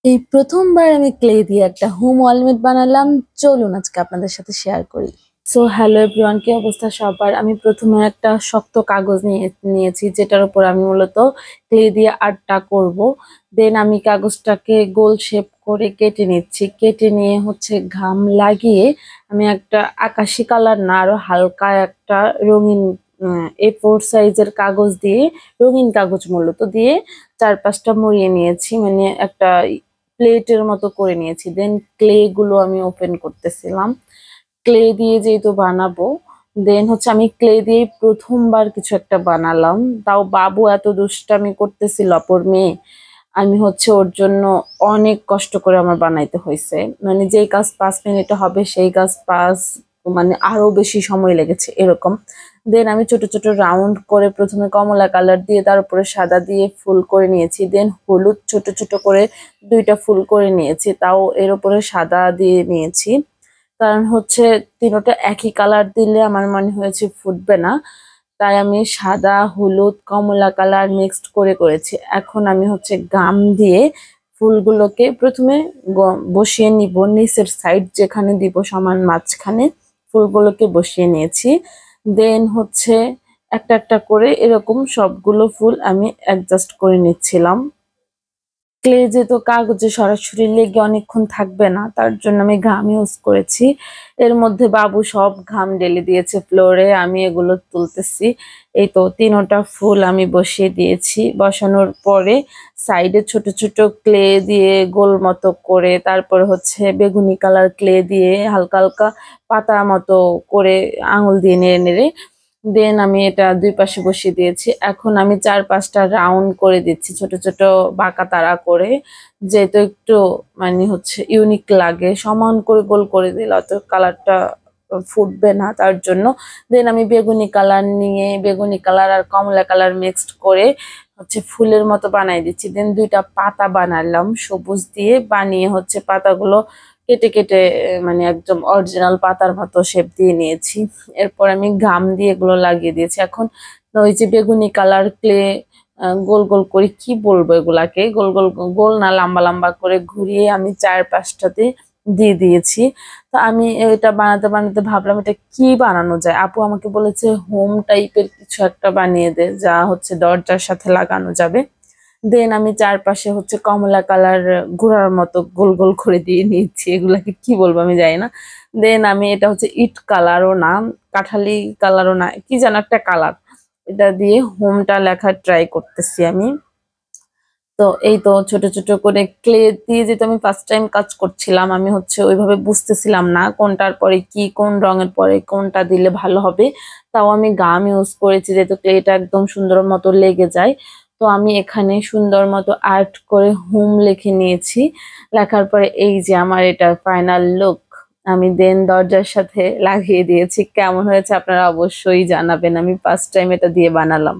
এই প্রথমবার আমি ক্লে দিয়ে একটা হোম ওয়ালমেট বানালাম। চলুন আজকে আপনাদের সাথে শেয়ার করি। সো হ্যালো এভরিওয়ান, কি অবস্থা সবার? আমি প্রথমে একটা শক্ত কাগজ নিয়েছি, যেটার উপর আমি মূলত ক্লে দিয়ে আর্টটা করব। দেন আমি কাগজটাকে গোল শেপ করে কেটে নিচ্ছি। কেটে নিয়ে ঘাম লাগিয়ে আমি একটা আকাশি কালার না, আরো হালকা একটা রঙিন A4 সাইজের কাগজ দিয়ে, রঙিন কাগজ মূলত দিয়ে চারপাশটা মুড়িয়ে নিয়েছি, মানে একটা প্লেটের মতো করে নিয়েছি। দেন ক্লে গুলো আমি ওপেন করতেছিলাম। ক্লে দিয়ে যেহেতু বানাবো, দেন আমি ক্লে দিয়ে প্রথমবার কিছু একটা বানালাম। তাও বাবু এত দুষ্টামি করতেছিল, অপর মেয়ে। আমি ওর জন্য অনেক কষ্ট করে আমার বানাইতে হয়েছে। মানে যেই কাজ 5 মিনিটে হবে সেই কাজ মানে আরো বেশি সময় লেগেছে এরকম। দেন আমি ছোট ছোট রাউন্ড করে প্রথমে কমলা কালার দিয়ে তার উপরে সাদা দিয়ে ফুল করে নিয়েছি। দেন হলুদ ছোট ছোট করে 2টা ফুল করে নিয়েছি, তাও এর উপরে সাদা দিয়ে নিয়েছি। কারণ তিনোটা একই কালার দিলে আমার মনে হয়েছে ফুটবে না। তাই আমি সাদা হলুদ কমলা কালার মিক্সড করে করেছি। এখন আমি গাম দিয়ে ফুলগুলোকে প্রথমে বসিয়ে নিব, নিচের সাইড যেখানে দিব সমান মাঝখানে ফুলগুলোকে বসিয়ে নিয়েছি। দেন একটা একটা করে এরকম সবগুলো ফুল আমি অ্যাডজাস্ট করে নিচ্ছিলাম। ক্লে যেহেতু কাগজে সরাসরি লেগে অনেকক্ষণ থাকবে না, তার জন্য আমি ঘাম ইউজ করেছি। এর মধ্যে বাবু সব ঘাম ঢেলে দিয়েছে ফ্লোরে, আমি এগুলো তুলতেছি। এই তো তিনোটা ফুল আমি বসিয়ে দিয়েছি। বসানোর পরে সাইডে ছোট ছোট ক্লে দিয়ে গোল মতো করে, তারপরে বেগুনি কালার ক্লে দিয়ে হালকা হালকা পাতা মতো করে আঙুল দিয়ে নেড়ে নেড়ে দেন আমি এটা দুই পাশে বসিয়ে দিয়েছি। এখন আমি 4-5টা রাউন্ড করে দিচ্ছি, ছোট ছোট বাঁকা তারা করে, যেহেতু একটু মানে ইউনিক লাগে। সমান করে গোল করে দিলে অত কালারটা ফুটবে না, তার জন্য। দেন আমি বেগুনি কালার নিয়ে বেগুনি কালার আর কমলা কালার মিক্সড করে ফুলের মতো বানাই দিচ্ছি। দেন 2টা পাতা বানালাম সবুজ দিয়ে, বানিয়ে পাতাগুলো কেটে কেটে মানে একদম অরিজিনাল পাতার মতো শেপ দিয়ে নিয়েছি। এরপর আমি গাম দিয়ে এগুলো লাগিয়ে দিয়েছি। এখন ওই যে বেগুনি কালার ক্লে গোল গোল করে, কি বলবো এগুলাকে, গোল গোল গোল না লম্বা লম্বা করে ঘুরিয়ে আমি 4-5টাতে দিয়ে দিয়েছি। তো আমি এটা বানাতে বানাতে ভাবলাম এটা কি বানানো যায়। আপু আমাকে বলেছে হোম টাইপের কিছু একটা বানিয়ে দে, যা দরজার সাথে লাগানো যাবে। দেন আমি চারপাশে কমলা কালার ঘোড়ার মতো গোল গোল করে দিয়ে নিয়েছি। এগুলাকে কি বলবো আমি জানি না। দেন আমি এটা ইট কালারও না, কাঠালি কালারও না, কি যেন একটা কালার, এটা দিয়ে হোমটা লেখার ট্রাই করতেছি আমি। তো এই তো ছোট ছোট করে ক্লে দিয়ে, যেহেতু আমি ফার্স্ট টাইম কাজ করছিলাম, আমি ওইভাবে বুঝতেছিলাম না কোনটার পরে কি, কোন রঙের পরে কোনটা দিলে ভালো হবে। তাও আমি গাম ইউজ করেছি, যেহেতু ক্লেটা একদম সুন্দর মতো লেগে যায়। তো আমি এখানে সুন্দর মতো আর্ট করে হোম লিখে নিয়েছি। লেখার পরে এই যে আমার এটা ফাইনাল লুক। আমি দেন দরজার সাথে লাগিয়ে দিয়েছি। কেমন হয়েছে আপনারা অবশ্যই জানাবেন। আমি ফার্স্ট টাইম এটা দিয়ে বানালাম।